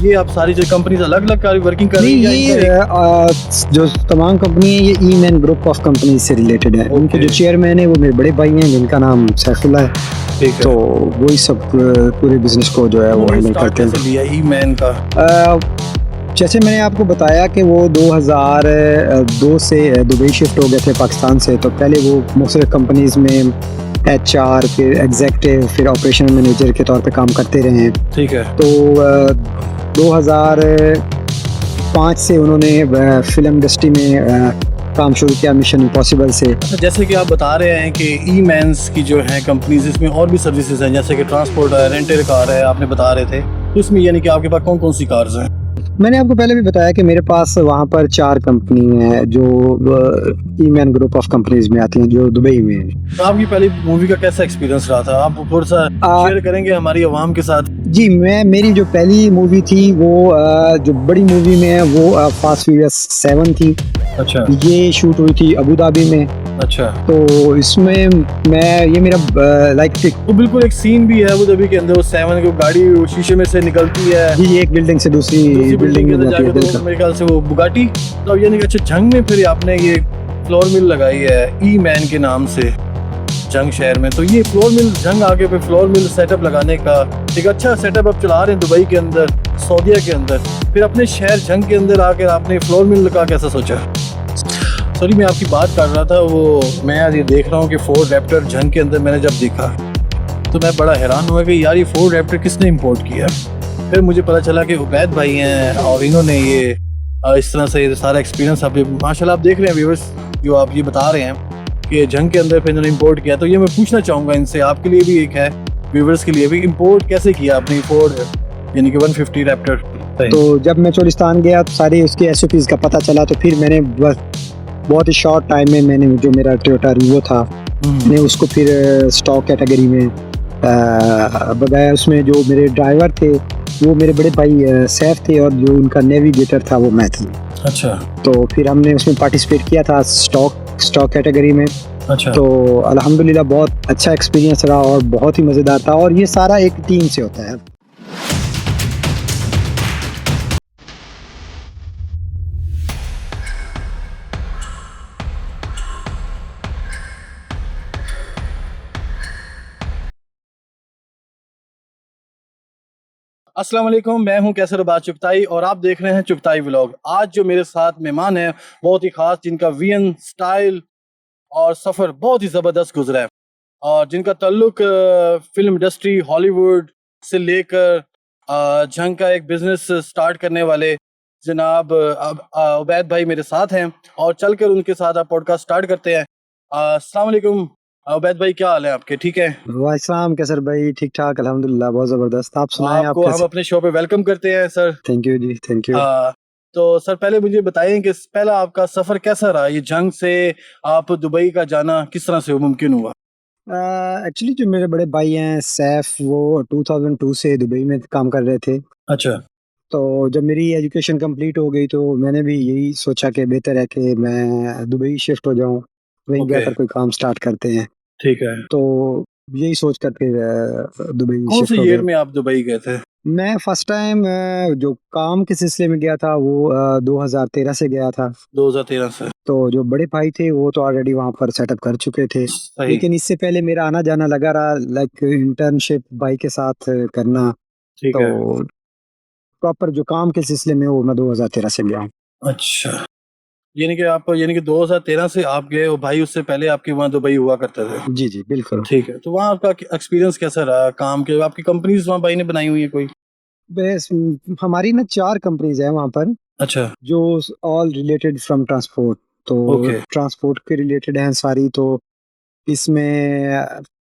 ये आप सारी जो कंपनीज अलग अलग वर्किंग कर नहीं, रही है या ये इनका जो तमाम कंपनी है ये ईमैन ग्रुप ऑफ कंपनी से रिलेटेड है। उनके जो चेयरमैन है वो मेरे बड़े भाई हैं जिनका नाम सैफुल्लाह है। ठीक है तो वही सब पूरे बिजनेस को जो है वो हैंडल स्टार्ट करते कैसे हैं। लिया ई मैन का? जैसे मैंने आपको बताया कि वो 2002 से दुबई शिफ्ट हो गए थे पाकिस्तान से। तो पहले वो मुख्तलिफ कंपनीज में HR, फिर एग्जेक्टिव, फिर ऑपरेशन मैनेजर के तौर पे काम करते रहे हैं। ठीक है। तो 2005 से उन्होंने फिल्म इंडस्ट्री में काम शुरू किया मिशन इम्पॉसिबल से। अच्छा, जैसे कि आप बता रहे हैं कि ई मैन्स की जो है कंपनीज, इसमें और भी सर्विसेज हैं जैसे कि ट्रांसपोर्ट है, रेंटल कार है, आपने बता रहे थे। तो इसमें यानी कि आपके पास कौन कौन सी कार्स हैं? मैंने आपको पहले भी बताया कि मेरे पास वहाँ पर 4 कंपनी हैं जो ईमैन ग्रुप ऑफ कंपनीज में आती हैं जो दुबई में है। तो आपकी पहली मूवी का कैसा एक्सपीरियंस रहा था? आप थोड़ा सा शेयर करेंगे हमारी आवाम के साथ? जी, मेरी जो पहली मूवी थी वो जो बड़ी मूवी में है वो फास्ट फ्यूरियस 7 थी। अच्छा ये शूट हुई थी अबू धाबी में। अच्छा। तो इसमें ये मेरा लाइक वो बिल्कुल एक सीन भी है अबू धाबी के अंदर, वो 7 की गाड़ी वो शीशे में से निकलती है जी एक बिल्डिंग से दूसरी बिल्डिंग के में अंदर जाती है। जाके, तो मेरे ख्याल से वो बुगाटी। तो यानी कि अच्छा, जंग में फिर आपने ये फ्लोर मिल लगाई है ई मैन के नाम से जंग शहर में। तो ये फ्लोर मिल जंग आगे पे फ्लोर मिल सेटअप लगाने का एक अच्छा सेटअप आप चला रहे हैं दुबई के अंदर, सऊदीया के अंदर। फिर अपने शहर जंग के अंदर आकर आपने फ्लोर मिल लगा कैसा सोचा? सॉरी, मैं आपकी बात कर रहा था, वो मैं आज ये देख रहा हूँ कि फोर्ड रैप्टर जंग के अंदर मैंने जब देखा तो मैं बड़ा हैरान हुआ कि यार ये फोर्ड रैप्टर किसने इंपोर्ट किया। फिर मुझे पता चला कि उबैद भाई हैं और इन्होंने ये इस तरह से सारा एक्सपीरियंस आप माशाल्लाह आप देख रहे हैं व्यूअर्स, जो आप ये बता रहे हैं कि जंग के अंदर फिर इन्होंने इंपोर्ट किया। तो ये मैं पूछना चाहूँगा इनसे, आपके लिए भी एक है, व्यूअर्स के लिए भी, इंपोर्ट कैसे किया आपने फोर्ड यानी कि 150 रैप्टर? तो जब मैं चोलिस्तान गया तो सारे उसके SOPs का पता चला। तो फिर मैंने बहुत ही शॉर्ट टाइम में मैंने जो मेरा टोयोटा रिवो था मैंने उसको फिर स्टॉक कैटेगरी में बताया। उसमें जो मेरे ड्राइवर थे वो मेरे बड़े भाई सैफ थे और जो उनका नेविगेटर था वो मैं था। अच्छा। तो फिर हमने उसमें पार्टिसिपेट किया था स्टॉक कैटेगरी में। अच्छा। तो अल्हम्दुलिल्लाह बहुत अच्छा एक्सपीरियंस रहा और बहुत ही मज़ेदार था। और ये सारा एक टीम से होता है। अस्सलाम वालेकुम, मैं हूं कैसर अब्बास चुगताई और आप देख रहे हैं चुगताई व्लॉग। आज जो मेरे साथ मेहमान हैं बहुत ही खास, जिनका वीएन स्टाइल और सफ़र बहुत ही ज़बरदस्त गुजरा है और जिनका ताल्लुक फिल्म इंडस्ट्री, हॉलीवुड से लेकर जंग का एक बिजनेस स्टार्ट करने वाले जनाब उबैद भाई मेरे साथ हैं और चलकर उनके साथ आप पॉडकास्ट स्टार्ट करते हैं। अस्सलाम वालेकुम उबैद भाई, क्या हाल है आपके? ठीक है? वालेकुम कैसर भाई, ठीक ठाक अल्हम्दुलिल्लाह, बहुत ज़बरदस्त। आप सुनाएं, आप आपको हम कैसे? अपने शो पे वेलकम करते हैं सर। थैंक यू जी, थैंक यू। हाँ, तो सर पहले मुझे बताइए कि पहला आपका सफ़र कैसा रहा? ये जंग से आप दुबई का जाना किस तरह से मुमकिन हुआ? एक्चुअली जो मेरे बड़े भाई हैं सैफ वो 2002 से दुबई में काम कर रहे थे। अच्छा। तो जब मेरी एजुकेशन कंप्लीट हो गई तो मैंने भी यही सोचा कि बेहतर है कि मैं दुबई शिफ्ट हो जाऊं, वहीं ओके। जाकर कोई काम स्टार्ट करते हैं। ठीक है। तो यही सोच कर फिर दुबई कौन से शिफ्ट हो ईयर गए। में आप दुबई गए थे? मैं फर्स्ट टाइम जो काम के सिलसिले में गया था वो 2013 से गया था। 2013 से। तो जो बड़े भाई थे वो तो ऑलरेडी वहाँ पर सेटअप कर चुके थे। सही। लेकिन इससे पहले मेरा आना जाना लगा रहा, लाइक इंटर्नशिप भाई के साथ करना। ठीक तो है। प्रॉपर जो काम के सिलसिले में वो मैं 2013 से गया हूँ। अच्छा, यानी कि 2013 से आप गए और भाई उससे पहले आपके वहाँ दुबई हुआ करते थे? जी जी बिल्कुल। ठीक है। तो वहाँ आपका एक्सपीरियंस कैसा रहा काम के? आपकी कंपनीज वहाँ भाई ने बनाई हुई है कोई? बस हमारी ना 4 कंपनीज हैं वहाँ पर अच्छा। जो ऑल रिलेटेड फ्रॉम ट्रांसपोर्ट। तो ओके। ट्रांसपोर्ट के रिलेटेड हैं सारी। तो इसमें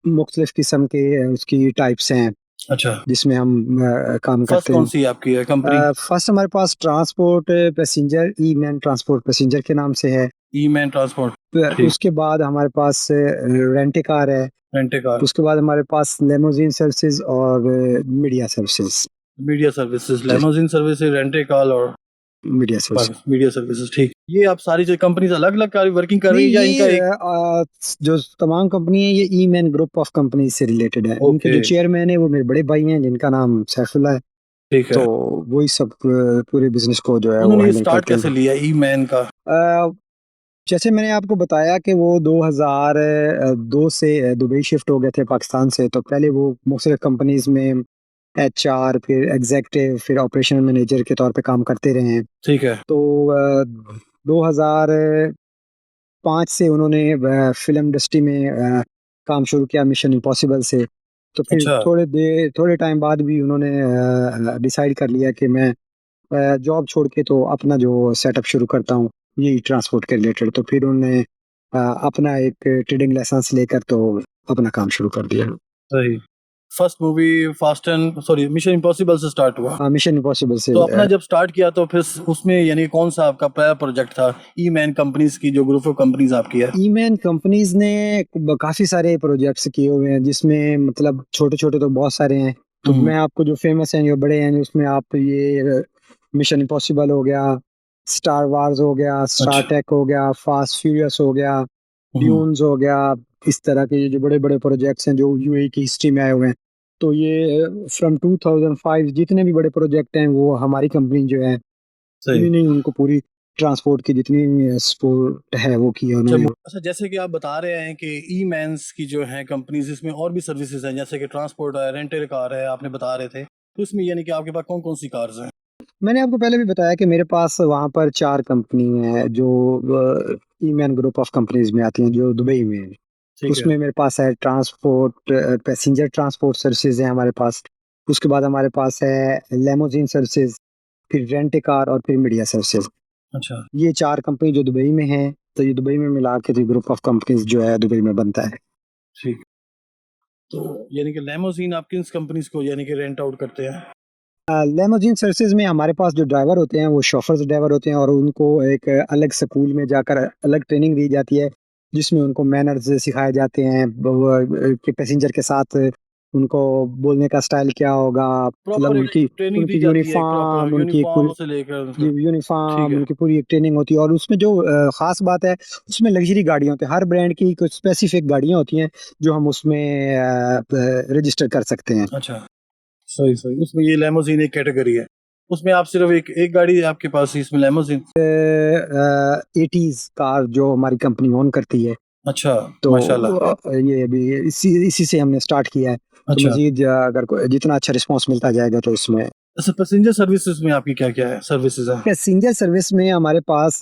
मुख्तलिफ किस्म के उसकी टाइप्स हैं अच्छा। जिसमें हम काम फर्स्ट करते कौन हैं। सी आपकी है कंपनी? फर्स्ट हमारे पास ट्रांसपोर्ट पैसेंजर ई मैन ट्रांसपोर्ट पैसेंजर के नाम से है। ई मैन ट्रांसपोर्ट। ठीक। उसके बाद हमारे पास रेंट कार है। रेंटे कार। उसके बाद हमारे पास लेमोजीन सर्विसेज और मीडिया सर्विसेज। मीडिया सर्विसेज, जी लेमोजिन सर्विसेज, रेंटे कार और मीडिया सर्विस। Media services. ठीक। ये आप सारी जो कंपनीज अलग अलग वर्किंग कर नहीं, रही है या इनका ये एक? जो तमाम कंपनी है ये ई मैन ग्रुप ऑफ कंपनी से रिलेटेड है। उनके ओके। जो चेयरमैन है वो मेरे बड़े भाई हैं जिनका नाम सैफुल्लाह है। ठीक तो है। वही सब पूरे बिजनेस को जो है वो उन्होंने ये हैंडल स्टार्ट करते कैसे हैं। लिया ई मैन का? जैसे मैंने आपको बताया कि वो 2002 से दुबई शिफ्ट हो गए थे पाकिस्तान से, तो पहले वो मुख्तलिफ कंपनीज में एचआर, फिर एग्जेक्टिव, फिर ऑपरेशन मैनेजर के तौर पे काम करते रहे हैं। ठीक है। तो 2005 से उन्होंने फिल्म इंडस्ट्री में काम शुरू किया मिशन इम्पॉसिबल से। तो फिर अच्छा। थोड़े टाइम बाद भी उन्होंने डिसाइड कर लिया कि मैं जॉब छोड़ के तो अपना जो सेटअप शुरू करता हूँ, यही ट्रांसपोर्ट के रिलेटेड। तो फिर उन्होंने अपना एक ट्रेडिंग लाइसेंस लेकर तो अपना काम शुरू कर दिया। सही। First movie fast and sorry mission impossible से स्टार्ट हुआ। हाँ, मिशन इम्पॉसिबल से। तो अपना जब स्टार्ट किया तो फिर उसमें यानी कौन सा आपका पहला प्रोजेक्ट था? ई मैन कंपनीज की जो ग्रुप ऑफ कंपनीज आपकी है। ईमैन कंपनीज ने काफी सारे प्रोजेक्ट्स किए हुए हैं, जिसमें मतलब छोटे छोटे तो बहुत सारे हैं। तो हम्म। मैं आपको जो फेमस हैं, जो बड़े हैं, उसमें आप ये मिशन इम्पॉसिबल हो गया, स्टार वार्स हो गया, स्टार अच्छा। टेक हो गया, फास्ट फ्यूरियस हो गया, हम्म। ड्यून्स हो गया। इस तरह के ये जो बड़े बड़े प्रोजेक्ट्स हैं जो यूएई की हिस्ट्री में आए हुए हैं। तो ये फ्रॉम 2005 जितने भी बड़े प्रोजेक्ट हैं वो हमारी कंपनी जो है सही। उन्हीं ने उनको पूरी ट्रांसपोर्ट की जितनी सपोर्ट है वो की है उन्होंने। अच्छा, जैसे कि आप बता रहे हैं कि ई मैन्स की जो है कंपनीज, इसमें और भी सर्विसेज हैं जैसे कि ट्रांसपोर्ट है, रेंटल कार है, आपने बता रहे थे, तो इसमें यानी कि आपके पास कौन कौन सी कार्स हैं? मैंने आपको पहले भी बताया कि मेरे पास वहाँ पर 4 कंपनी हैं जो ईमैन ग्रुप ऑफ कंपनीज में आती हैं जो दुबई में है। ठीक है। उसमें मेरे पास है ट्रांसपोर्ट, पैसेंजर ट्रांसपोर्ट सर्विसेज है हमारे पास। उसके बाद हमारे पास है लेमोजीन सर्विसेज, फिर रेंट ए कार और फिर मीडिया सर्विसेज। अच्छा। ये 4 कंपनी जो दुबई में है, तो ये दुबई में मिला के ग्रुप ऑफ कंपनीज जो है दुबई में बनता है। ठीक। तो यानी कि लेमोजीन आप किन कंपनीज को यानी कि रेंट आउट करते हैं? लेमोजीन सर्विसेज में हमारे पास जो ड्राइवर होते हैं वो शॉफर्स ड्राइवर होते हैं, और उनको एक अलग स्कूल में जाकर अलग ट्रेनिंग दी जाती है, जिसमें उनको मैनर्स सिखाए जाते हैं। कि पैसेंजर के साथ उनको बोलने का स्टाइल क्या होगा, मतलब प्रॉपर एक उनकी ट्रेनिंग दी उनकी जाती है, एक प्रॉपर यूनिफॉर्म, उनकी एक यूनिफॉर्म पूरी से लेकर मतलब। ठीक यूनिफॉर्म, है। उनकी पूरी एक ट्रेनिंग होती है। और उसमें जो खास बात है, उसमें लग्जरी गाड़ियाँ होती हैं। हर ब्रांड की कुछ स्पेसिफिक गाड़ियाँ होती हैं जो हम उसमें रजिस्टर कर सकते हैं। अच्छा। सही सही, उसमें ये लेमोजीन एक कैटेगरी है। उसमें आप सिर्फ एक एक गाड़ी है आपके पास ही इसमें लेमोजीन? 80s कार जो हमारी कंपनी ओन करती है। अच्छा। तो माशाल्लाह। ये अभी इसी से हमने स्टार्ट किया है। तो अच्छा। मजीद अगर जितना अच्छा रिस्पांस मिलता जाएगा तो इसमें। अच्छा, पैसेंजर सर्विसेज में आपकी क्या क्या है सर्विसेज है? पैसेंजर सर्विस में हमारे पास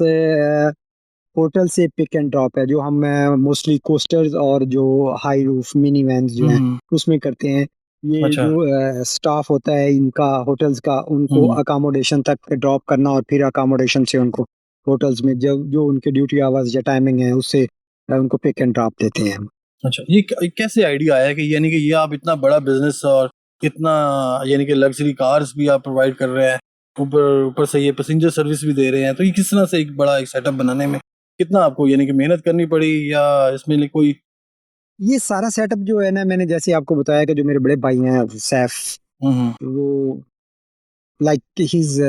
होटल से पिक एंड ड्रॉप है, जो हम मोस्टली कोस्टर्स और जो हाई रूफ मिनी वैन्स जो हैं हम्म। उसमें करते हैं। ये अच्छा। जो स्टाफ होता है इनका होटल्स का, उनको हम्म। अकोमोडेशन तक ड्रॉप करना, और फिर अकोमोडेशन से उनको होटल्स में जब जो उनके ड्यूटी आवर्स या टाइमिंग है उससे उनको पिक एंड ड्रॉप देते हैं हम। अच्छा, ये कैसे आइडिया आया कि यानी कि ये आप इतना बड़ा बिजनेस और इतना यानी कि लग्जरी कार्स भी आप प्रोवाइड कर रहे हैं, ऊपर ऊपर से ये पैसेंजर सर्विस भी दे रहे हैं, तो ये किस तरह से एक बड़ा एक सेटअप बनाने में कितना आपको यानी कि मेहनत करनी पड़ी, या इसमें कोई? ये सारा सेटअप जो है ना, मैंने जैसे आपको बताया कि जो मेरे बड़े भाई हैं सैफ, हम्म। वो like his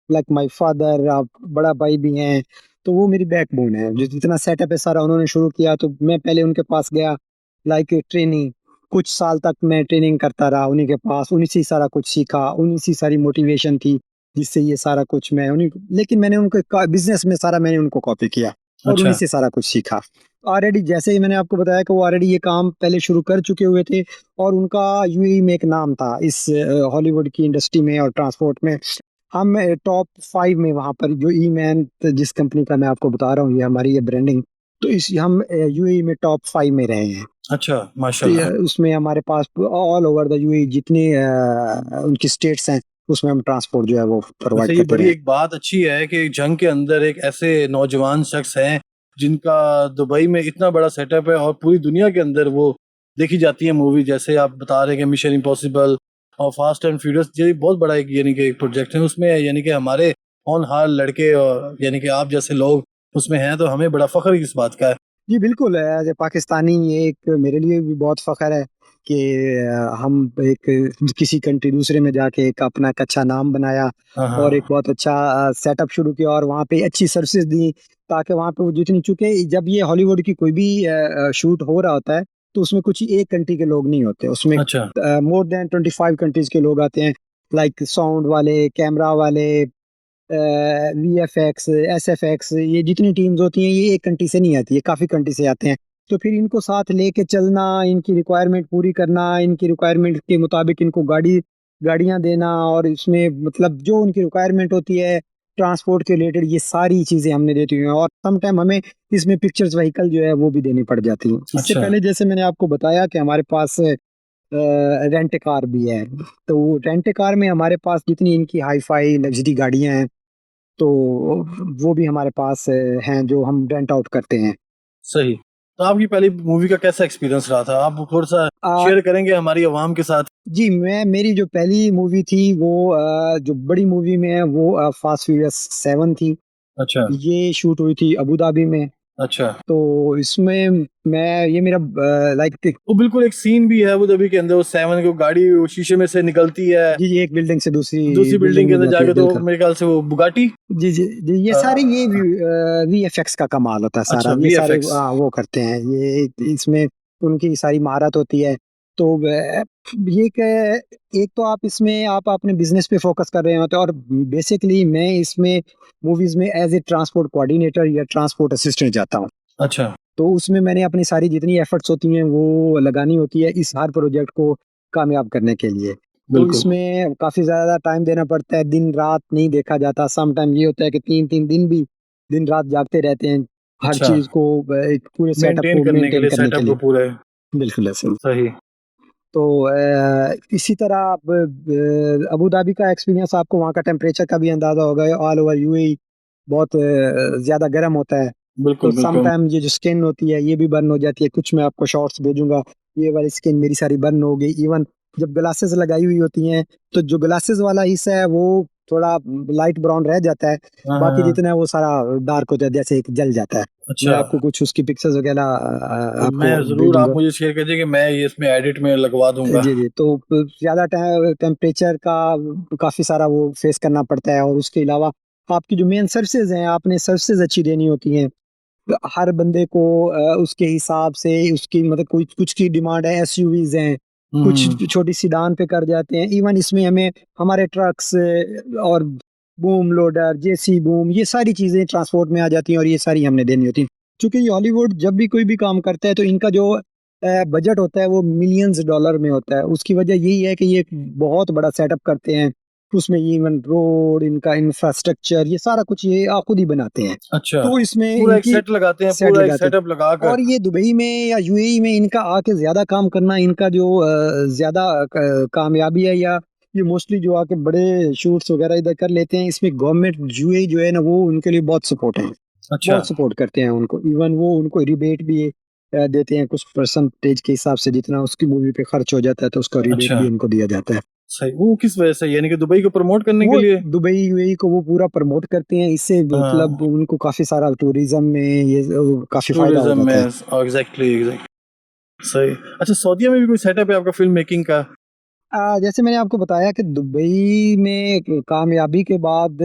like my father, आप बड़ा भाई भी हैं। तो वो मेरी बैकबोन है। जो जितना सेटअप है सारा उन्होंने शुरू किया, तो मैं पहले उनके पास गया लाइक ट्रेनिंग। कुछ साल तक मैं ट्रेनिंग करता रहा उन्हीं के पास, उन्हीं से ही सारा कुछ सीखा, उन्हीं से सारी मोटिवेशन थी जिससे ये सारा कुछ मैं उन्हीं। लेकिन मैंने उनके बिजनेस में सारा मैंने उनको कॉपी किया और उन्हीं अच्छा। से सारा कुछ सीखा। ऑलरेडी जैसे ही मैंने आपको बताया कि वो ऑलरेडी ये काम पहले शुरू कर चुके हुए थे, और उनका यूएई में एक नाम था इस हॉलीवुड की इंडस्ट्री में और ट्रांसपोर्ट में। हम टॉप 5 में वहाँ पर जो ई मैन जिस कंपनी का मैं आपको बता रहा हूँ, ये हमारी ये ब्रांडिंग, तो इस हम यूएई में टॉप 5 में रहे हैं। अच्छा। तो माशाल्लाह। उसमें हमारे पास ऑल ओवर द यूएई जितने उनकी स्टेट्स हैं उसमें हम ट्रांसपोर्ट जो है वो प्रोवाइड वैसे ये करते बड़ी रहे। एक बात अच्छी है कि जंग के अंदर एक ऐसे नौजवान शख्स हैं जिनका दुबई में इतना बड़ा सेटअप है और पूरी दुनिया के अंदर वो देखी जाती है मूवी, जैसे आप बता रहे हैं कि मिशन इम्पॉसिबल और फास्ट एंड फ्यूरियस, ये बहुत बड़ा एक यानी कि एक प्रोजेक्ट है। उसमें यानी कि हमारे होनहार लड़के और यानी कि आप जैसे लोग उसमें हैं, तो हमें बड़ा फख्र इस बात का है। जी बिल्कुल, एज ए पाकिस्तानी ये एक मेरे लिए भी बहुत फ़ख्र है कि हम एक किसी कंट्री दूसरे में जाके एक अपना एक अच्छा नाम बनाया, हाँ और एक हाँ। बहुत अच्छा सेटअप शुरू किया, और वहाँ पे अच्छी सर्विसेज दी, ताकि वहाँ पे वो जितनी, चूंकि जब ये हॉलीवुड की कोई भी शूट हो रहा होता है तो उसमें कुछ एक कंट्री के लोग नहीं होते, उसमें अच्छा। मोर देन 25 कंट्रीज के लोग आते हैं। लाइक साउंड वाले, कैमरा वाले, VFX, SFX, ये जितनी टीम्स होती हैं ये एक कंट्री से नहीं आती, ये काफ़ी कंट्री से आते हैं। तो फिर इनको साथ लेके चलना, इनकी रिक्वायरमेंट पूरी करना, इनकी रिक्वायरमेंट के मुताबिक इनको गाड़ियाँ देना, और इसमें मतलब जो उनकी रिक्वायरमेंट होती है ट्रांसपोर्ट के रिलेटेड, ये सारी चीज़ें हमने देती हुई हैं, और सम टाइम हमें इसमें पिक्चर्स व्हीकल जो है वो भी देनी पड़ जाती हैं। इससे अच्छा। पहले जैसे मैंने आपको बताया कि हमारे पास रेंट कार भी है, तो रेंट कार में हमारे पास जितनी इनकी हाई फाई लग्जरी गाड़ियाँ हैं, तो वो भी हमारे पास हैं जो हम रेंट आउट करते हैं। सही। तो आपकी पहली मूवी का कैसा एक्सपीरियंस रहा था? आप थोड़ा सा आ, शेयर करेंगे हमारी आवाम के साथ? जी, मेरी जो पहली मूवी थी वो जो बड़ी मूवी में है वो फास्ट फ्यूरियस 7 थी। अच्छा। ये शूट हुई थी अबू धाबी में। अच्छा। तो इसमें मैं ये मेरा लाइक वो बिल्कुल एक सीन भी है अबू धाबी के अंदर, वो 7 की गाड़ी वो शीशे में से निकलती है जी जी, एक बिल्डिंग से दूसरी दूसरी बिल्डिंग बिल्डिंग के में अंदर जाती है, जाके, तो बिल्कुल। मेरे ख्याल से वो बुगाटी। जी जी जी, ये सारे ये अ, VFX का कमाल होता है सारा, अच्छा, ये सारे VFX। वो करते हैं ये, इसमें उनकी सारी महारत होती है। तो ये एक तो आप इसमें आप अपने बिजनेस पे फोकस कर रहे होते हैं, और बेसिकली मैं इसमें मूवीज में एज ए ट्रांसपोर्ट कोऑर्डिनेटर या ट्रांसपोर्ट असिस्टेंट जाता हूँ। अच्छा। तो उसमें मैंने अपनी सारी जितनी एफर्ट्स होती हैं वो लगानी होती है इस हर प्रोजेक्ट को कामयाब करने के लिए। तो बिल्कुल। इसमें काफ़ी ज़्यादा टाइम देना पड़ता है, दिन-रात नहीं देखा जाता। सम टाइम ये होता है कि 3-3 दिन भी दिन-रात जागते रहते हैं, हर अच्छा, चीज़ को एक पूरे सेटअप मेंटेन को करने के मेंटेन लिए, करने के सेटअप को लिए। पूरे। बिल्कुल ऐसे ही। सही। तो इसी तरह अब अबू धाबी का एक्सपीरियंस, आपको वहाँ का टेम्परेचर का भी अंदाज़ा होगा, ऑल ओवर यूएई बहुत ज़्यादा गर्म होता है। तो बिल्कुल सम बिल्कुल। टाइम ये जो स्किन होती है ये भी बर्न हो जाती है, कुछ मैं आपको शॉर्ट्स भेजूँगा, ये वाली स्किन मेरी सारी बर्न हो गई। इवन जब ग्लासेस लगाई हुई होती हैं, तो जो ग्लासेस वाला हिस्सा है वो थोड़ा लाइट ब्राउन रह जाता है, हाँ हाँ बाकी हाँ। जितना है वो सारा डार्क हो जाता है, जैसे एक जल जाता है। मैं अच्छा। आपको कुछ उसकी पिक्चर्स वगैरह तो मैं आपको जरूर, आप भेजूँगा। मुझे शेयर कीजिए कि मैं ये इसमें एडिट में लगवा दूंगा। जी, जी। तो ज़्यादा टेम्परेचर का काफ़ी सारा वो फेस करना पड़ता है, और उसके अलावा आपकी जो मेन सर्विसेज़ हैं, आपने सर्विसेज़ अच्छी देनी होती हैं। हर बंदे को उसके हिसाब से उसकी मतलब कोई कुछ की डिमांड है, एसयूवीज़ हैं, हम्म। कुछ छोटी सीडान पे कर जाते हैं। इवन इसमें हमें हमारे ट्रक्स और बूम लोडर, जेसी बूम, ये सारी चीज़ें ट्रांसपोर्ट में आ जाती हैं, और ये सारी हमने देनी होती हैं। चूँकि ये हॉलीवुड जब भी कोई भी काम करता है तो इनका जो बजट होता है वो मिलियंस डॉलर में होता है। उसकी वजह यही है कि ये एक बहुत बड़ा सेटअप करते हैं। उसमें इवन रोड, इनका इंफ्रास्ट्रक्चर, ये सारा कुछ ये खुद ही बनाते हैं। अच्छा। तो इसमें पूरा एक इनकी सेट लगाते हैं, सेट पूरा एक लगाते हैं। सेटअप लगाकर। और ये दुबई में या यूएई में इनका आके ज़्यादा काम करना, इनका जो ज़्यादा कामयाबी है, या ये मोस्टली जो आके बड़े शूट्स वगैरह इधर कर लेते हैं, इसमें गवर्नमेंट यूएई जो है ना वो उनके लिए बहुत सपोर्ट है, अच्छा। बहुत सपोर्ट करते हैं उनको। इवन वो उनको रिबेट भी देते हैं कुछ परसेंटेज के हिसाब से, जितना उसकी मूवी पे खर्च हो जाता है तो उसका रिबेट अच्छा। भी उनको दिया जाता है। सही। वो किस वजह से, यानी कि दुबई को प्रमोट करने के वो लिए? दुबई यूएई को वो पूरा प्रमोट करते हैं, इससे मतलब हाँ। उनको काफी सारा टूरिज्म में ये काफी फायदा हो टूरिज्म में, जाता है। Exactly exactly. सही। अच्छा, सऊदीया में भी कोई सेटअप है आपका फिल्म मेकिंग का? जैसे मैंने आपको बताया कि दुबई में कामयाबी के बाद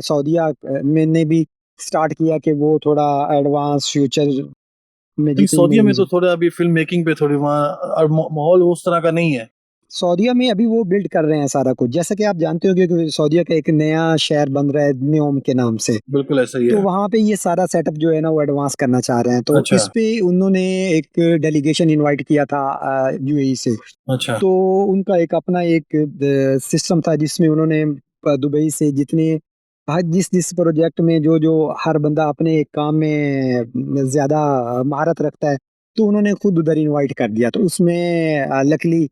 सऊदीया में ने भी स्टार्ट किया कि वो थोड़ा एडवांस फ्यूचर में लेकिन जितनी सऊदीया में मूवीज। तो थोड़ा अभी फिल्म मेकिंग पे थोड़ी वहाँ और माहौल उस तरह का नहीं है। सऊदीया में अभी वो बिल्ड कर रहे हैं सारा कुछ, जैसा कि आप जानते होंगे कि सऊदीया का एक नया शहर बन रहा है न्योम के नाम से। बिल्कुल ऐसा ही तो है। वहाँ पे ये सारा सेटअप जो है ना वो एडवांस करना चाह रहे हैं, तो अच्छा। इस पे उन्होंने एक डेलीगेशन इनवाइट किया था यूएई से। अच्छा। तो उनका एक अपना एक सिस्टम था जिसमें उन्होंने दुबई से जितने हर जिस जिस प्रोजेक्ट में जो जो हर बंदा अपने एक काम में ज्यादा महारत रखता है, तो उन्होंने खुद उधर इनवाइट कर दिया। तो उसमें लकली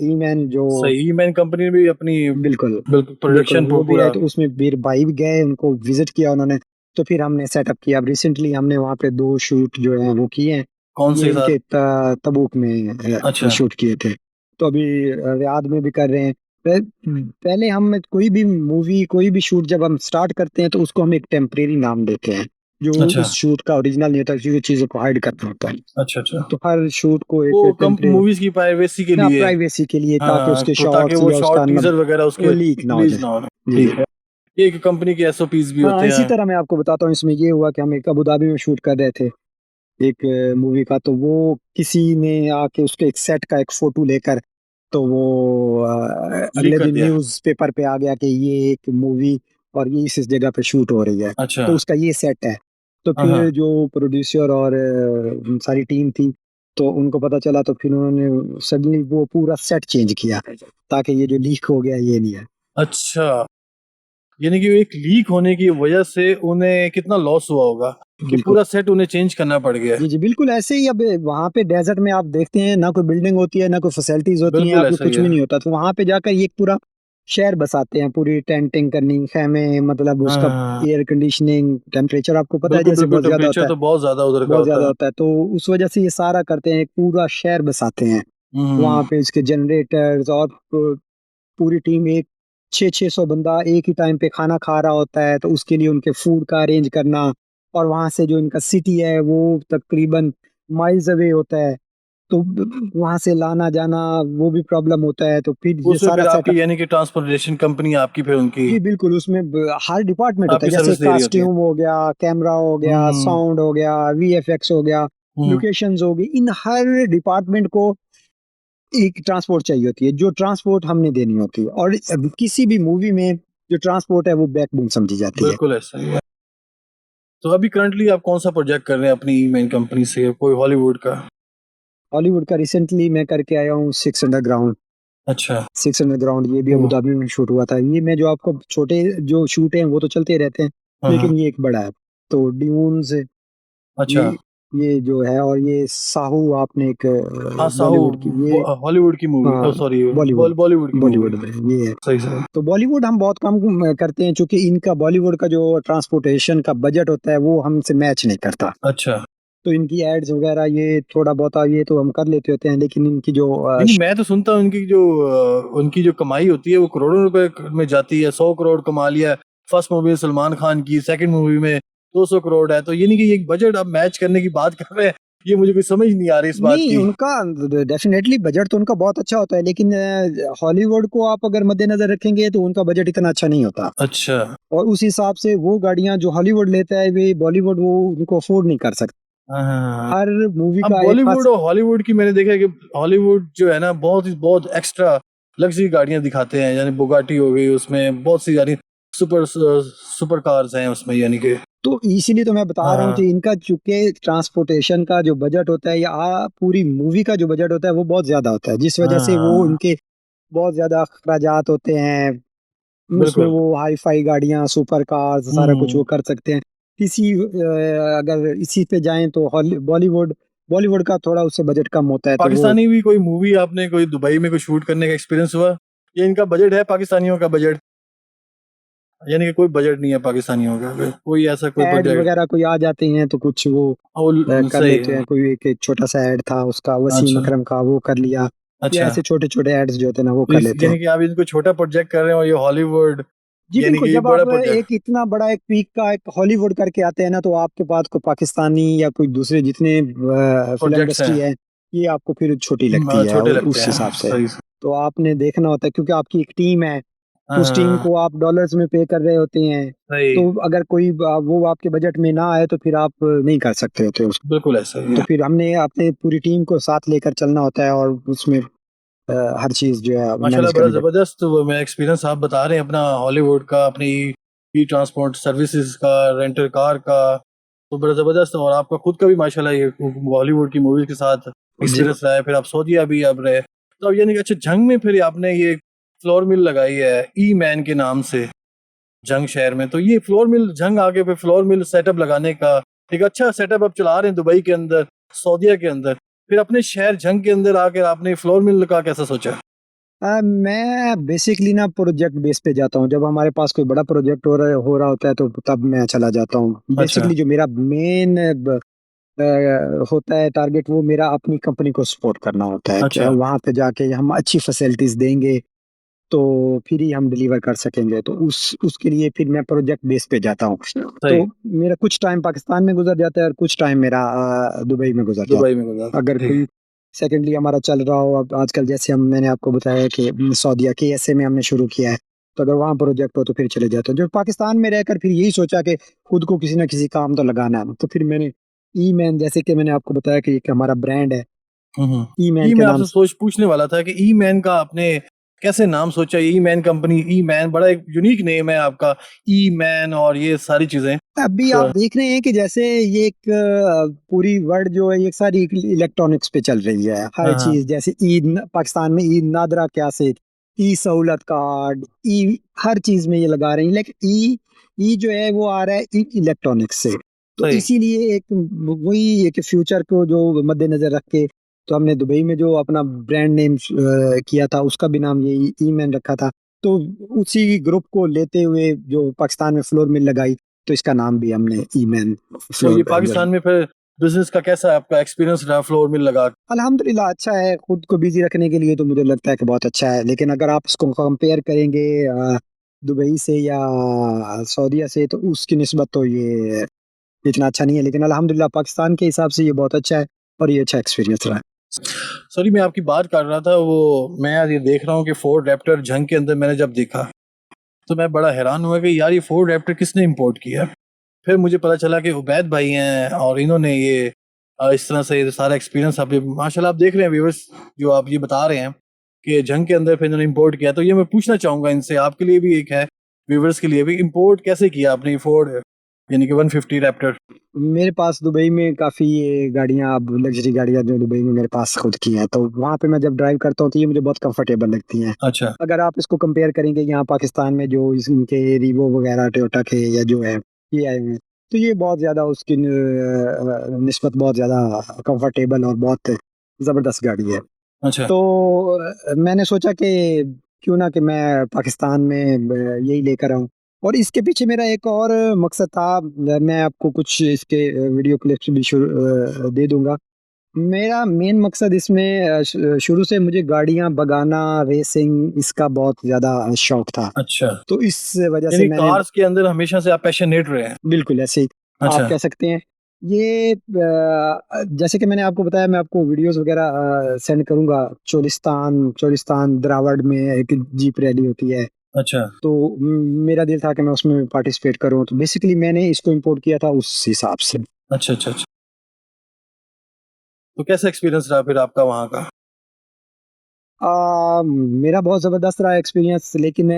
ईमैन जो सही। मैन कंपनी ने भी अपनी बिल्कुल बिल्कुल बिल्कुल प्रोडक्शन वो भी आए, पूरा। तो उसमें बीर भाई भी गए, उनको विजिट किया उन्होंने। तो फिर हमने सेटअप किया। अब रिसेंटली हमने वहाँ पे 2 शूट जो है वो किए हैं। कौन ये से इनके साथ? तबूक में अच्छा। शूट किए थे। तो अभी रियाद में भी कर रहे हैं। पहले हम कोई भी मूवी कोई भी शूट जब हम स्टार्ट करते हैं तो उसको हम एक टेम्परेरी नाम देते हैं, जो अच्छा। उस शूट का ओरिजिनल नहीं होता, क्योंकि चीज़ों को हाइड करना होता है। अच्छा। अच्छा। तो हर शूट को वो एक कम टेम्परेरी, मूवीज की प्राइवेसी के हाँ, लिए। प्राइवेसी के लिए, ताकि हाँ, उसके तो ताकि शॉट्स वो या उसका शॉर्ट टीजर वगैरह वो उसके लीक ना हो रिलीज जाए। ना हो। जी, जी। ठीक है। ये एक कंपनी के एसओपीज भी हाँ, होते इसी हैं। तरह मैं आपको बताता हूँ, इसमें ये हुआ कि हम एक अबू धाबी में शूट कर रहे थे एक मूवी का। तो वो किसी ने आके उसके एक सेट का एक फोटो लेकर तो वो लीक अगले कर दिन दिया। न्यूज़पेपर पे आ गया कि ये एक मूवी और ये इस जगह पे शूट हो रही है, अच्छा। तो उसका ये सेट है। तो हाँ, हाँ। फिर जो प्रोड्यूसर और सारी टीम थी, तो उनको पता चला, तो फिर उन्होंने सडनली वो पूरा सेट चेंज किया, ताकि ये जो लीक हो गया ये नहीं है। अच्छा, यानी कि एक लीक होने की वजह से उन्हें कितना लॉस हुआ होगा कि बिल्कुल। पूरा सेट उन्हें चेंज करना पड़ गया। जी, जी, बिल्कुल ऐसे ही। अब वहाँ पे डेज़र्ट में आप देखते हैं, ना कोई बिल्डिंग होती है, ना कोई फैसिलिटीज़ होती हैं, बिल्कुल आपको ऐसा ही कुछ भी है। नहीं होता। तो वहाँ पे जाकर ये एक पूरा शहर बसाते हैं, पूरी टेंटिंग करनी, ख़ैमे, मतलब हाँ, उसका हाँ, हाँ। एयर कंडीशनिंग, टेम्परेचर आपको पता है बिल्कुल, जैसे बिल्कुल, बहुत ज़्यादा टेम्परेचर होता है, तो बहुत ज़्यादा उधर का बहुत ज़्यादा होता है। होता है। तो उस वजह से ये सारा करते हैं, एक पूरा शहर बसाते हैं। वहाँ हुँ, पे इसके जनरेटर्स और पूरी टीम, एक 600-600 बंदा एक ही टाइम पे खाना खा रहा होता है, तो उसके लिए उनके फूड का अरेंज करना, और वहाँ से जो इनका सिटी है वो तकरीबन माइल्स अवे होता है, तो वहाँ से लाना जाना वो भी प्रॉब्लम होता है, तो फिर ये उसमें सारा फिर सेटअप। आपकी यानी कि ट्रांसपोर्टेशन कंपनी आपकी फिर उनकी जी बिल्कुल, उसमें हर डिपार्टमेंट होता है, आपकी जैसे सर्विस दे रही होती है। कास्ट्यूम हो गया, कैमरा हो गया, हुँ, साउंड हो गया, वीएफएक्स हो गया, हुँ। लोकेशंस हो गई, इन हर डिपार्टमेंट को एक ट्रांसपोर्ट चाहिए होती है, जो ट्रांसपोर्ट हमने देनी होती है, और अब किसी भी मूवी में जो ट्रांसपोर्ट है वो बैकबोन समझी जाती है। बिल्कुल ऐसा ही है। तो अभी करंटली आप कौन-सा प्रोजेक्ट कर रहे हैं अपनी मेन कंपनी से, कोई हॉलीवुड का? हॉलीवुड का रिसेंटली मैं करके आया हूँ सिक्स अंडरग्राउंड। अच्छा। सिक्स अंडरग्राउंड ये भी अबू ओह! धाबी में शूट हुआ था। ये मैं जो आपको छोटे जो शूट हैं वो तो चलते रहते हैं, हाँ, हाँ। लेकिन ये एक बड़ा है। तो ड्यून्स, अच्छा। ये ये जो है, और ये साहू, आपने एक हाँ, साहू बॉलीवुड की ये, हॉलीवुड की मूवी हाँ, सॉरी बॉलीवुड, बॉलीवुड की मूवी। बॉलीवुड में ये है। सही, सही। तो बॉलीवुड हम बहुत कम करते हैं, चूँकि इनका बॉलीवुड का जो ट्रांसपोर्टेशन का बजट होता है वो हमसे मैच नहीं करता। अच्छा। तो इनकी एड्स वगैरह ये थोड़ा बहुत ये तो हम कर लेते होते हैं, लेकिन इनकी जो नहीं, मैं तो सुनता हूँ उनकी जो कमाई होती है वो करोड़ों रुपए में जाती है। 100 करोड़ कमा लिया फर्स्ट मूवी में सलमान खान की, सेकंड मूवी में 200 करोड़ है। तो ये नहीं कि ये बजट आप मैच करने की बात कर रहे हैं, ये मुझे कोई समझ नहीं आ रही इस बात नहीं, की। उनका डेफिनेटली बजट तो उनका बहुत अच्छा होता है, लेकिन हॉलीवुड को आप अगर मद्देनजर रखेंगे तो उनका बजट इतना अच्छा नहीं होता, अच्छा। और उस हिसाब से वो गाड़ियां जो हॉलीवुड लेता है वे बॉलीवुड वो उनको अफोर्ड नहीं कर सकता। हाँ, हाँ, हाँ, हाँ। हर मूवी अब का एक खास। बॉलीवुड और हॉलीवुड की मैंने देखा है कि हॉलीवुड जो है ना बहुत एक्स्ट्रा लग्जरी गाड़ियां दिखाते हैं, यानी बुगाटी हो गई, उसमें बहुत सी गाड़ी सुपर सुपर कार्स हैं उसमें, यानी कि तो इसीलिए तो मैं बता हाँ, रहा हूँ हाँ, कि इनका चूंकि ट्रांसपोर्टेशन का जो बजट होता है या पूरी मूवी का जो बजट होता है वो बहुत ज्यादा होता है, जिस वजह हाँ, से वो हाँ, इनके बहुत ज्यादा अखराजात होते हैं। उसमें बिल्कुल। वो हाई फाई गाड़ियां, सुपर कार्स, सारा कुछ वो हम्म। कर सकते हैं। अगर इसी पे जाएं तो बॉलीवुड, बॉलीवुड का थोड़ा उससे बजट कम होता है, तो वो पाकिस्तानी भी कोई मूवी आपने कोई दुबई में कोई शूट करने का एक्सपीरियंस हुआ? ये इनका बजट है पाकिस्तानियों का बजट, यानी कि कोई बजट नहीं है पाकिस्तानियों का, कोई ऐसा कोई एड्स प्रोजेक्ट? वगैरह कोई आ जाते हैं तो कुछ वो कर सही लेते है। हैं। कोई एक छोटा सा ऐड था उसका, वसीम अच्छा। अकरम का, वो कर लिया, या अच्छा। ऐसे छोटे छोटे एड्स जो होते हैं ना वो तो कर लेते हैं। यानी कि आप इनको छोटा प्रोजेक्ट कर रहे हो, ये हॉलीवुड जी यानी बिल्कुल, कि ये जब बड़ा आप एक प्रोजेक्ट। इतना बड़ा एक पीक का एक हॉलीवुड करके आते हैं ना, तो आपके पास कोई पाकिस्तानी या कोई दूसरे जितने फिल्म प्रोजेक्ट्स हैं। इंडस्ट्री है, ये आपको फिर छोटी लगती है छोटे लगते उस हैं, हिसाब से। सही। तो आपने देखना होता है, क्योंकि आपकी एक टीम है, हाँ, उस टीम हाँ, को आप डॉलर्स में पे कर रहे होते हैं। सही। तो अगर कोई वो आपके बजट में ना आए तो फिर आप नहीं कर सकते होते उसको। बिल्कुल ऐसा ही तो है। फिर हमने अपने पूरी टीम को साथ लेकर चलना होता है, और उसमें हर चीज जो है माशाल्लाह मैनेज बड़ा करनी पड़ती ज़बरदस्त वो मैं एक्सपीरियंस आप बता रहे हैं अपना हॉलीवुड का, अपनी ई ट्रांसपोर्ट सर्विसेज का, रेंटल कार का, तो बड़ा ज़बरदस्त। और आपका खुद का भी माशाल्लाह ये बॉलीवुड की मूवी के साथ है। जी। एक्सपीरियंस रहा है, फिर आप सऊदीया भी अब रहे। तो अब यानी कि अच्छा, जंग में फिर आपने ये फ्लोर मिल लगाई है ई मैन के नाम से जंग शहर में, तो ये फ्लोर मिल जंग आके फिर फ्लोर मिल सेटअप लगाने का एक अच्छा सेटअप आप चला रहे हैं दुबई के अंदर, सऊदीया के अंदर, फिर अपने शहर जंग के अंदर आकर आपने फ्लोर मिल का कैसा सोचा? मैं बेसिकली ना प्रोजेक्ट बेस पे जाता हूँ, जब हमारे पास कोई बड़ा प्रोजेक्ट हो रहा होता है तो तब मैं चला जाता हूँ। अच्छा। बेसिकली जो मेरा मेन होता है टारगेट, वो मेरा अपनी कंपनी को सपोर्ट करना होता है, कि अच्छा। वहाँ पे जाके हम अच्छी फैसिलिटीज देंगे तो फिर ही हम डिलीवर कर सकेंगे। तो उसके लिए फिर मैं प्रोजेक्ट बेस पे जाता हूँ। सही। तो मेरा कुछ टाइम पाकिस्तान में गुजर जाता है और कुछ टाइम मेरा दुबई में गुजर जाता दुबई में गुजार। है। अगर ठीक। कोई सेकेंडली हमारा चल रहा हो, अब आजकल जैसे हम मैंने आपको बताया कि सऊदीया के ऐसे में हमने शुरू किया है, तो अगर वहाँ प्रोजेक्ट हो तो फिर चले जाते हैं। जो पाकिस्तान में रहकर फिर यही सोचा कि खुद को किसी ना किसी काम तो लगाना है, तो फिर मैंने ई मैन, जैसे कि मैंने आपको बताया कि एक हमारा ब्रांड है, ई मैन के मैं नाम आपसे से। सोच पूछने वाला था कि ई मैन का आपने कैसे नाम सोचा? ई मैन कंपनी, ई मैन बड़ा एक यूनिक नेम है आपका, ई मैन और ये सारी चीजें। अभी आप तो देख रहे हैं कि जैसे ये एक पूरी वर्ल्ड जो है ये सारी इलेक्ट्रॉनिक्स पे चल रही है, हर हाँ हाँ। चीज। जैसे ईद, पाकिस्तान में ईद नादरा क्या से, ई सहूलत कार्ड, ई, हर चीज में ये लगा रहे हैं। लेकिन ई जो है वो आ रहा है इलेक्ट्रॉनिक्स से। तो सही। इसीलिए एक वही एक फ्यूचर को जो मद्देनजर रख के तो हमने दुबई में जो अपना ब्रांड नेम किया था उसका भी नाम ये ई मैन रखा था। तो उसी ग्रुप को लेते हुए जो पाकिस्तान में फ्लोर मिल लगाई तो इसका नाम भी हमने ई मैन तो ये फ्लोर। पाकिस्तान में फिर बिजनेस का कैसा आपका एक्सपीरियंस रहा फ्लोर मिल लगा के? अल्हम्दुलिल्लाह अच्छा है, खुद को बिजी रखने के लिए तो मुझे लगता है कि बहुत अच्छा है। लेकिन अगर आप इसको कंपेयर करेंगे दुबई से या सऊदीया से तो उसकी निस्बत तो ये इतना अच्छा नहीं है। लेकिन अल्हम्दुलिल्लाह पाकिस्तान के हिसाब से ये बहुत अच्छा है और ये अच्छा एक्सपीरियंस रहा है। सॉरी, मैं आपकी बात कर रहा था, वो मैं आज ये देख रहा हूँ कि फोर्ड रैप्टर जंग के अंदर मैंने जब देखा तो मैं बड़ा हैरान हुआ कि यार ये फोर्ड रैप्टर किसने इंपोर्ट किया। फिर मुझे पता चला कि उबैद भाई हैं और इन्होंने ये इस तरह से ये सारा एक्सपीरियंस आप ये माशाल्लाह आप देख रहे हैं व्यूअर्स, जो आप ये बता रहे हैं कि जंग के अंदर फिर इन्होंने इंपोर्ट किया। तो ये मैं पूछना चाहूंगा इनसे, आपके लिए भी एक है, व्यूअर्स के लिए भी, इंपोर्ट कैसे किया आपने फोर्ड यानी कि 150 रैप्टर? मेरे पास दुबई में काफ़ी ये गाड़ियाँ, अब लग्जरी गाड़ियाँ जो दुबई में मेरे पास खुद की हैं, तो वहाँ पे मैं जब ड्राइव करता हूँ तो ये मुझे बहुत कंफर्टेबल लगती हैं। अच्छा। अगर आप इसको कंपेयर करेंगे यहाँ पाकिस्तान में जो इनके रीवो वगैरह टोयोटा के या जो है ये आए हुए हैं, तो ये बहुत ज़्यादा उसकी निस्बत बहुत ज़्यादा कंफर्टेबल और बहुत ज़बरदस्त गाड़ी है। अच्छा। तो मैंने सोचा कि क्यों ना कि मैं पाकिस्तान में यही लेकर आऊँ। और इसके पीछे मेरा एक और मकसद था, मैं आपको कुछ इसके वीडियो क्लिप्स भी दे दूँगा। मेरा मेन मकसद इसमें शुरू से मुझे गाड़ियाँ भगाना, रेसिंग इसका बहुत ज़्यादा शौक था। अच्छा, तो इस वजह से यानी मैंने कार्स के अंदर हमेशा से आप पैशनेट रहे हैं। बिल्कुल ऐसे ही आप अच्छा। कह सकते हैं। ये जैसे कि मैंने आपको बताया, मैं आपको वीडियोज़ वग़ैरह सेंड करूँगा। चोलिस्तान चोलिस्तान द्रावड़ में एक जीप रैली होती है। अच्छा। तो मेरा दिल था कि मैं उसमें पार्टिसिपेट करूँ, तो बेसिकली मैंने इसको इम्पोर्ट किया था उस हिसाब से। अच्छा अच्छा अच्छा। तो कैसा एक्सपीरियंस रहा फिर आपका वहाँ का? मेरा बहुत ज़बरदस्त रहा एक्सपीरियंस। लेकिन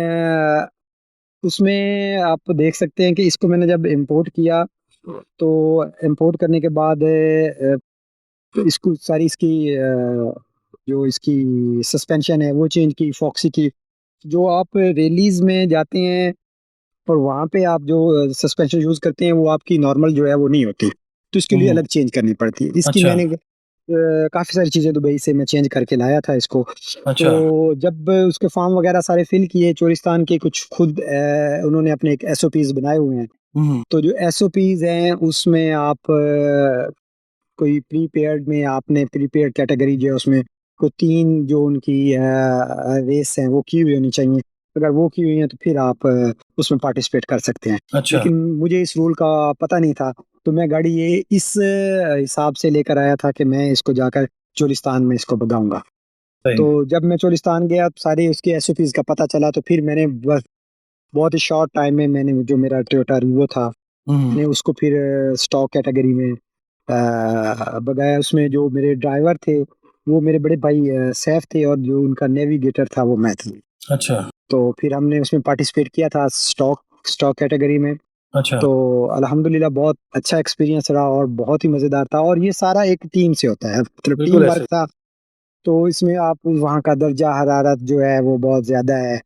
उसमें आप देख सकते हैं कि इसको मैंने जब इम्पोर्ट किया, तो इम्पोर्ट करने के बाद तो इसको सारी इसकी जो इसकी सस्पेंशन है वो चेंज की, फॉक्सी की। जो आप रैलीज़ में जाते हैं और वहाँ पे आप जो सस्पेंशन यूज़ करते हैं वो आपकी नॉर्मल जो है वो नहीं होती। तो इसके लिए हम्म। अलग चेंज करनी पड़ती है। इसकी अच्छा। मैंने काफ़ी सारी चीज़ें दुबई से मैं चेंज करके लाया था इसको। अच्छा। तो जब उसके फॉर्म वगैरह सारे फिल किए, चोरिस्तान के कुछ खुद उन्होंने अपने एक एसओपीज़ बनाए हुए हैं। हम्म। तो जो एसओपीज़ हैं उसमें आप कोई प्रीपेयर्ड में आपने प्रीपेयर्ड कैटेगरी जो है उसमें को 3 जो उनकी रेस हैं वो की हुई होनी चाहिए। अगर वो की हुई हैं तो फिर आप उसमें पार्टिसिपेट कर सकते हैं। अच्छा। लेकिन मुझे इस रूल का पता नहीं था, तो मैं गाड़ी ये इस हिसाब से लेकर आया था कि मैं इसको जाकर चोलिस्तान में इसको भगाऊँगा। सही। तो जब मैं चोलिस्तान गया सारी उसकी एसओपीज़ का पता चला, तो फिर मैंने बस बहुत ही शॉर्ट टाइम में मैंने जो मेरा टोयोटा रीवो था, हम्म। मैंने उसको फिर स्टॉक कैटेगरी में भगाया। उसमें जो मेरे ड्राइवर थे वो मेरे बड़े भाई सैफ थे और जो उनका नेविगेटर था वो मैं था। अच्छा। तो फिर हमने उसमें पार्टिसिपेट किया था स्टॉक स्टॉक कैटेगरी में। अच्छा। तो अल्हम्दुलिल्लाह बहुत अच्छा एक्सपीरियंस रहा और बहुत ही मज़ेदार था। और ये सारा एक टीम से होता है, मतलब टीम बिल्कुल वर्क ऐसे। था। तो इसमें आप वहाँ का दर्जा हरारत जो है वो बहुत ज़्यादा है।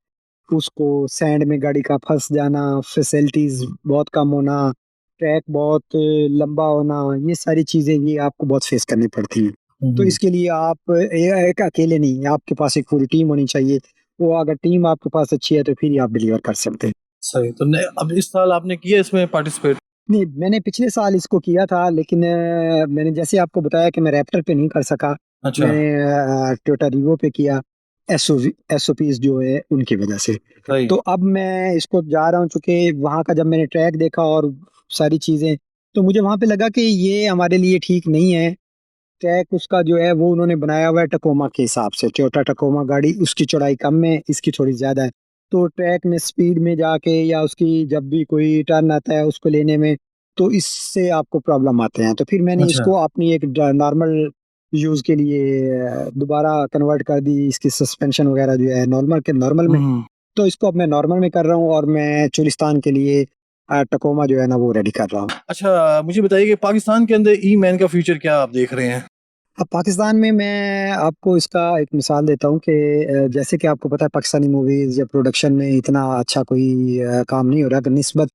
उसको सैंड में गाड़ी का फँस जाना, फैसिलिटीज़ बहुत कम होना, ट्रैक बहुत लंबा होना, ये सारी चीज़ें ये आपको बहुत फेस करनी पड़ती हैं। तो हम्म। इसके लिए आप एक अकेले नहीं, आपके पास एक पूरी टीम होनी चाहिए। वो अगर टीम आपके पास अच्छी है तो फिर ही आप डिलीवर कर सकते हैं। सही। तो अब इस साल आपने किया इसमें पार्टिसिपेट? नहीं, मैंने पिछले साल इसको किया था, लेकिन मैंने जैसे आपको बताया कि मैं रैप्टर पे नहीं कर सका। अच्छा। मैंने टोयोटा रीवो पे किया, एसओपीज़ जो है उनकी वजह से। सही। तो अब मैं इसको जा रहा हूँ, चूँकि वहाँ का जब मैंने ट्रैक देखा और सारी चीज़ें, तो मुझे वहाँ पे लगा कि ये हमारे लिए ठीक नहीं है। ट्रैक उसका जो है वो उन्होंने बनाया हुआ है टकोमा के हिसाब से। टोयोटा टकोमा गाड़ी उसकी चौड़ाई कम है, इसकी थोड़ी ज़्यादा है। तो ट्रैक में स्पीड में जाके या उसकी जब भी कोई टर्न आता है उसको लेने में, तो इससे आपको प्रॉब्लम आते हैं। तो फिर मैंने अच्छा। इसको अपनी एक ड नॉर्मल यूज़ के लिए दोबारा कन्वर्ट कर दी, इसकी सस्पेंशन वगैरह जो है नॉर्मल में। हम्म। तो इसको अब मैं नॉर्मल में कर रहा हूँ और मैं चोलिस्तान के लिए टकोमा जो है ना वो रेडी कर रहा हूँ। अच्छा, मुझे बताइए कि पाकिस्तान के अंदर ई मैन का फ्यूचर क्या आप देख रहे हैं? अब पाकिस्तान में मैं आपको इसका एक मिसाल देता हूँ कि जैसे कि आपको पता है पाकिस्तानी मूवीज़ या प्रोडक्शन में इतना अच्छा कोई काम नहीं हो रहा निस्बत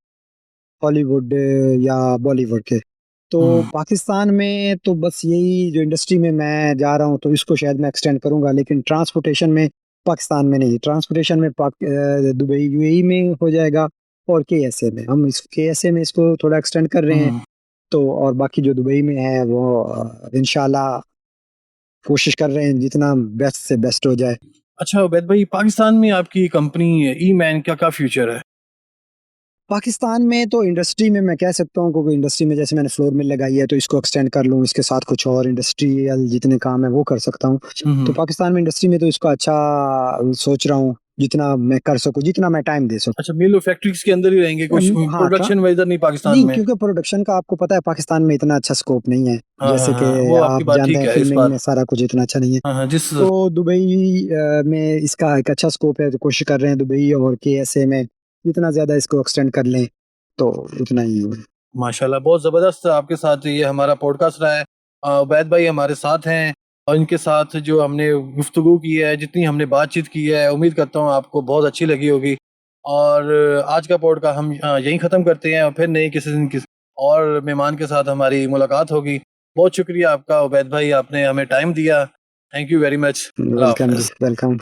हॉलीवुड या बॉलीवुड के। तो हम्म। पाकिस्तान में तो बस यही जो इंडस्ट्री में मैं जा रहा हूँ तो इसको शायद मैं एक्सटेंड करूँगा, लेकिन ट्रांसपोर्टेशन में पाकिस्तान में नहीं, ट्रांसपोर्टेशन में दुबई यूएई में हो जाएगा और केएसए में। हम इस केएसए में इसको थोड़ा एक्सटेंड कर रहे हैं। हम्म। तो और बाकी जो दुबई में है वो इंशाल्लाह कोशिश कर रहे हैं जितना बेस्ट से बेस्ट हो जाए। अच्छा उबैद भाई, पाकिस्तान में आपकी कंपनी ई मैन का क्या फ्यूचर है? पाकिस्तान में तो इंडस्ट्री में मैं कह सकता हूँ, क्योंकि इंडस्ट्री में जैसे मैंने फ्लोर मिल लगाई है तो इसको एक्सटेंड कर लूँ, इसके साथ कुछ और इंडस्ट्रियल जितने काम है वो कर सकता हूँ। तो हम्म। पाकिस्तान में इंडस्ट्री में तो इसको अच्छा सोच रहा हूँ, जितना मैं कर सकूँ, जितना मैं टाइम दे सकूँ। अच्छा, मिल और फैक्ट्रीज के अंदर ही रहेंगे, कुछ हाँ, प्रोडक्शन में इधर नहीं पाकिस्तान नहीं, में? क्योंकि प्रोडक्शन का आपको पता है पाकिस्तान में इतना अच्छा स्कोप नहीं है, हाँ हाँ जैसे कि हाँ, वो आपकी आप बात जानते ठीक हैं है इस फ़िल्मिंग बात। में सारा कुछ इतना अच्छा नहीं है। हाँ हाँ, जिस तो दुबई में इसका एक अच्छा स्कोप है, तो कोशिश कर रहे हैं दुबई और केएसए में जितना ज़्यादा इसको एक्सटेंड कर लें, तो उतना ही माशाल्लाह बहुत ज़बरदस्त आपके साथ ये हमारा पॉडकास्ट रहा है। उबैद भाई हमारे साथ हैं और इनके साथ जो हमने गुफ्तगू की है, जितनी हमने बातचीत की है, उम्मीद करता हूँ आपको बहुत अच्छी लगी होगी। और आज का पॉडकास्ट हम यहीं ख़त्म करते हैं और फिर नई किसी दिन किस और मेहमान के साथ हमारी मुलाकात होगी। बहुत शुक्रिया आपका उबैद भाई, आपने हमें टाइम दिया। Thank you very much. अल्लाह वेलकम जी, हाफ़िज़। वेलकम।